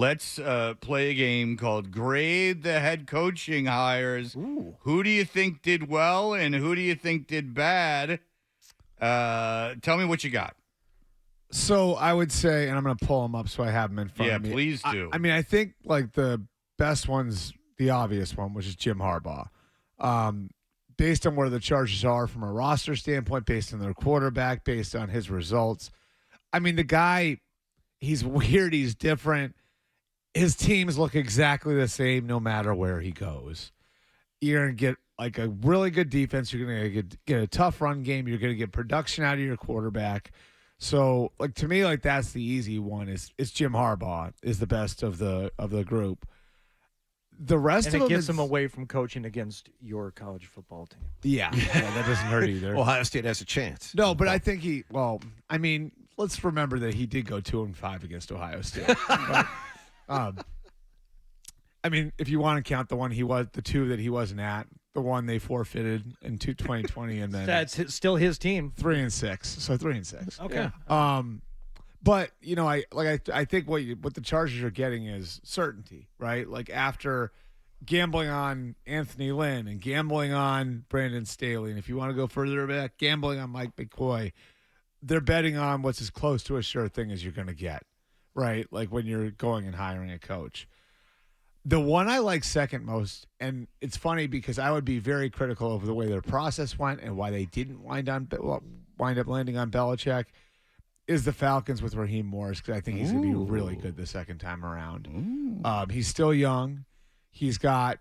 Let's play a game called Grade the Head Coaching Hires. Ooh. Who do you think did well and who do you think did bad? Tell me what you got. So I would say, and I'm going to pull them up so I have them in front of me. Please do. I mean, I think like the best one's the obvious one, which is Jim Harbaugh. Based on where the Chargers are from a roster standpoint, based on their quarterback, based on his results. I mean, the guy, he's weird, he's different. His teams look exactly the same no matter where he goes. You're going to get like a really good defense. You're going to get a tough run game. You're going to get production out of your quarterback. So, like to me, like that's the easy one. Is Jim Harbaugh is the best of the group. The rest And of it them gets him away from coaching against your college football team. Yeah, that doesn't hurt either. Ohio State has a chance. No, but I think I mean, let's remember that he did go 2-5 against Ohio State. But, I mean, if you want to count the two that he wasn't at, the one they forfeited in 2020, and then That's still his team. 3-6, so 3-6. Okay. But you know, I think what the Chargers are getting is certainty, right? Like after gambling on Anthony Lynn and gambling on Brandon Staley, and if you want to go further back, gambling on Mike McCoy, they're betting on what's as close to a sure thing as you're going to get, right? Like when you're going and hiring a coach. The one I like second most, and it's funny because I would be very critical over the way their process went and why they didn't wind up landing on Belichick, is the Falcons with Raheem Morris, because I think he's going to be really good the second time around. He's still young. He's got,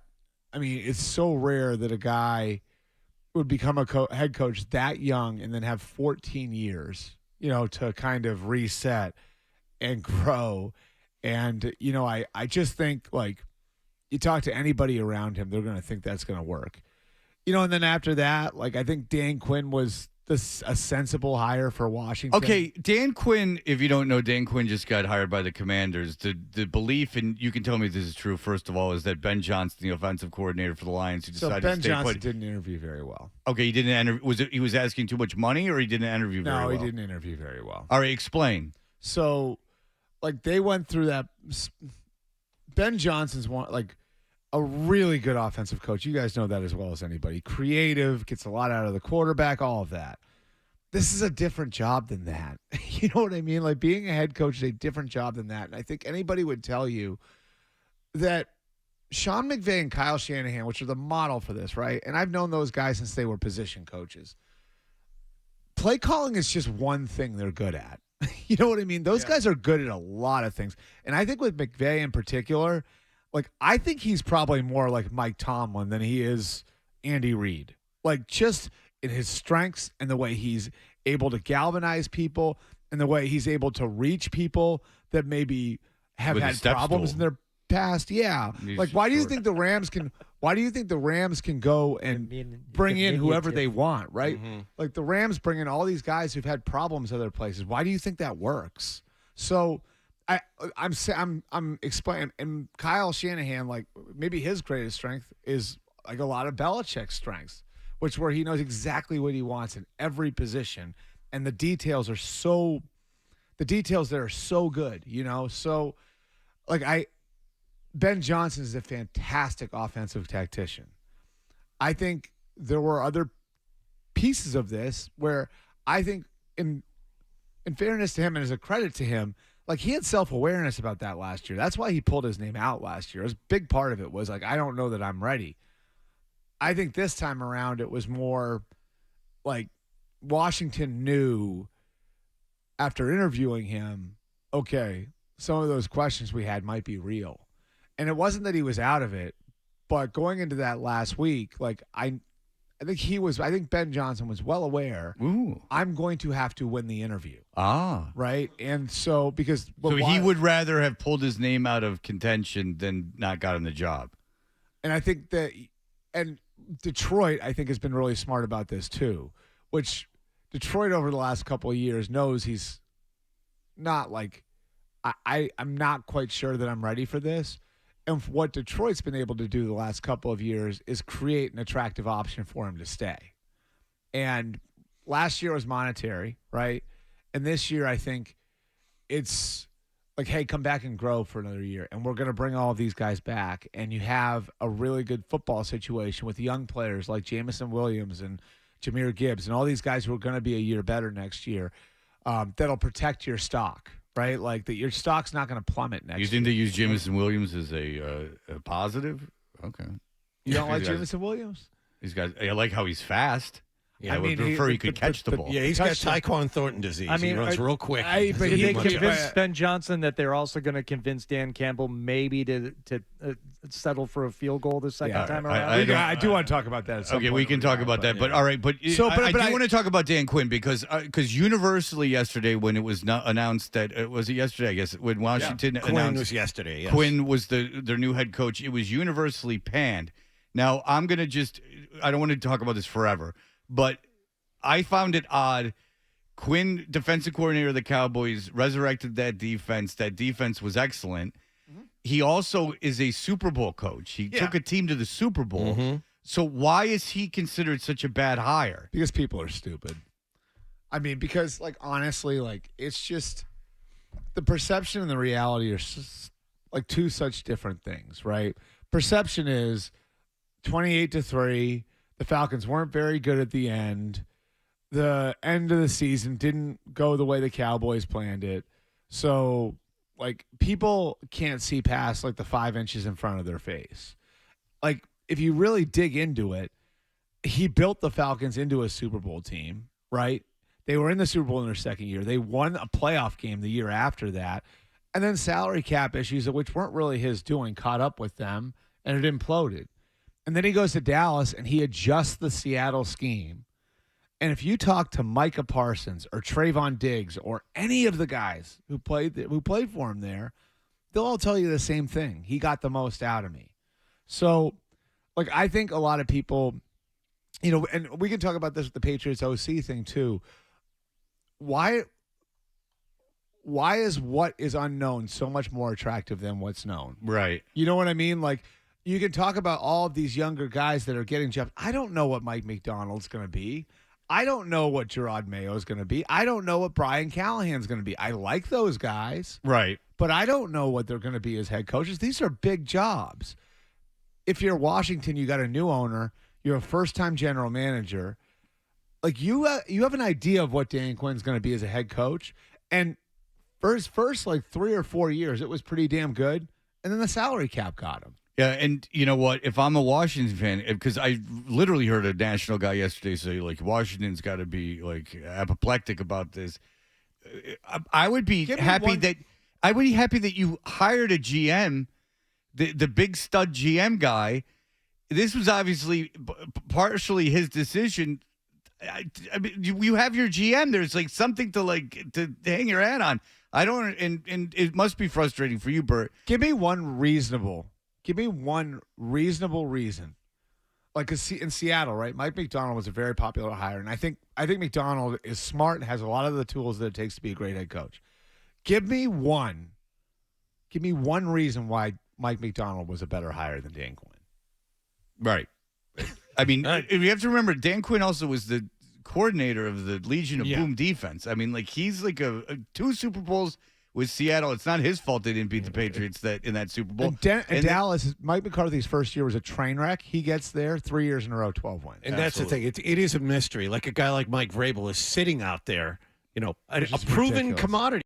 I mean, it's so rare that a guy would become a head coach that young and then have 14 years, to kind of reset and grow. And, I just think, like, you talk to anybody around him, they're going to think that's going to work. And then after that, like, I think Dan Quinn was a sensible hire for Washington. Okay, Dan Quinn, if you don't know, Dan Quinn just got hired by the Commanders. The belief, and you can tell me if this is true, first of all, is that Ben Johnson, the offensive coordinator for the Lions, who decided Ben to stay Johnson put. didn't interview very well. Okay, he didn't he was asking too much money, or he didn't interview very well? No, he didn't interview very well. All right, explain. So, like, they went through that. Ben Johnson's a really good offensive coach. You guys know that as well as anybody. Creative, gets a lot out of the quarterback, all of that. This is a different job than that. You know what I mean? Like, being a head coach is a different job than that. And I think anybody would tell you that Sean McVay and Kyle Shanahan, which are the model for this, right? And I've known those guys since they were position coaches. Play calling is just one thing they're good at. You know what I mean? Those guys are good at a lot of things. And I think with McVay in particular, like, I think he's probably more like Mike Tomlin than he is Andy Reid. Like, just in his strengths and the way he's able to galvanize people and the way he's able to reach people that maybe have With a had step problems stool. in their past. Yeah. Like, why do you think the Rams can go and bring in whoever they want, right? Mm-hmm. Like, the Rams bring in all these guys who've had problems other places. Why do you think that works? So I'm explaining, and Kyle Shanahan, like, maybe his greatest strength is like a lot of Belichick's strengths, where he knows exactly what he wants in every position, and the details there are so good, So, like, Ben Johnson is a fantastic offensive tactician. I think there were other pieces of this where I think, in fairness to him and as a credit to him, like, he had self-awareness about that last year. That's why he pulled his name out last year. A big part of it was like, I don't know that I'm ready. I think this time around it was more like Washington knew after interviewing him, okay, some of those questions we had might be real. And it wasn't that he was out of it, but going into that last week, like, I think Ben Johnson was well aware. Ooh. I'm going to have to win the interview. Right? And so, he would rather have pulled his name out of contention than not gotten the job. And I think that, and Detroit, I think, has been really smart about this too, which Detroit over the last couple of years knows he's not like, I'm not quite sure that I'm ready for this. And what Detroit's been able to do the last couple of years is create an attractive option for him to stay. And last year was monetary, right? And this year, I think it's like, hey, come back and grow for another year, and we're going to bring all of these guys back, and you have a really good football situation with young players like Jamison Williams and Jahmyr Gibbs and all these guys who are going to be a year better next year, that'll protect your stock, right? Like that your stock's not going to plummet next year. You think they use Jamison Williams as a positive? Okay. You don't like Jamison Williams? I like how he's fast. Yeah, I would prefer he could catch the ball. Yeah, he's got Tyquan Thornton disease. I mean, he runs real quick. but Did he they much- convince Ben Johnson that they're also going to convince Dan Campbell maybe to settle for a field goal the second time around? I do want to talk about that. At some Okay, point we can over talk time, about that. yeah. But all right, but I do want to talk about Dan Quinn because universally yesterday when it was not announced that was it yesterday, I guess, when Washington Quinn announced was yesterday. Yes. Quinn was their new head coach, it was universally panned. Now I'm gonna I don't want to talk about this forever, but I found it odd. Quinn, defensive coordinator of the Cowboys, resurrected that defense. That defense was excellent. Mm-hmm. He also is a Super Bowl coach. He took a team to the Super Bowl. Mm-hmm. So why is he considered such a bad hire? Because people are stupid. I mean, because, like, honestly, like, it's just the perception and the reality are like two such different things, right? Perception is 28-3. The Falcons weren't very good at the end. The end of the season didn't go the way the Cowboys planned it. So, like, people can't see past, like, the 5 inches in front of their face. Like, if you really dig into it, he built the Falcons into a Super Bowl team, right? They were in the Super Bowl in their second year. They won a playoff game the year after that. And then salary cap issues, which weren't really his doing, caught up with them, and it imploded. And then he goes to Dallas, and he adjusts the Seattle scheme. And if you talk to Micah Parsons or Trayvon Diggs or any of the guys who played for him there, they'll all tell you the same thing. He got the most out of me. So, like, I think a lot of people, you know, and we can talk about this with the Patriots OC thing too. Why is what is unknown so much more attractive than what's known? Right. You know what I mean? Like, you can talk about all of these younger guys that are getting jobs. I don't know what Mike McDonald's going to be. I don't know what Gerard Mayo is going to be. I don't know what Brian Callahan's going to be. I like those guys. Right. But I don't know what they're going to be as head coaches. These are big jobs. If you're Washington, you got a new owner. You're a first-time general manager. Like, you have an idea of what Dan Quinn's going to be as a head coach. And for his first, like, 3 or 4 years, it was pretty damn good. And then the salary cap got him. Yeah, and you know what? If I'm a Washington fan, because I literally heard a national guy yesterday say, like, Washington's got to be, like, apoplectic about this. I would be happy that you hired a GM, the big stud GM guy. This was obviously partially his decision. I mean, you have your GM. There's, like, something to hang your hat on. I don't, and it must be frustrating for you, Bert. Give me one reasonable reason. Like in Seattle, right? Mike McDonald was a very popular hire, and I think McDonald is smart and has a lot of the tools that it takes to be a great head coach. Give me one reason why Mike McDonald was a better hire than Dan Quinn. Right. I mean, you have to remember, Dan Quinn also was the coordinator of the Legion of Boom defense. I mean, like, he's like a 2 Super Bowls with Seattle. It's not his fault they didn't beat the Patriots in that Super Bowl. And Dallas, Mike McCarthy's first year was a train wreck. He gets there 3 years in a row, 12 wins. And that's the thing. It is a mystery. Like a guy like Mike Vrabel is sitting out there, you know, a proven ridiculous. commodity.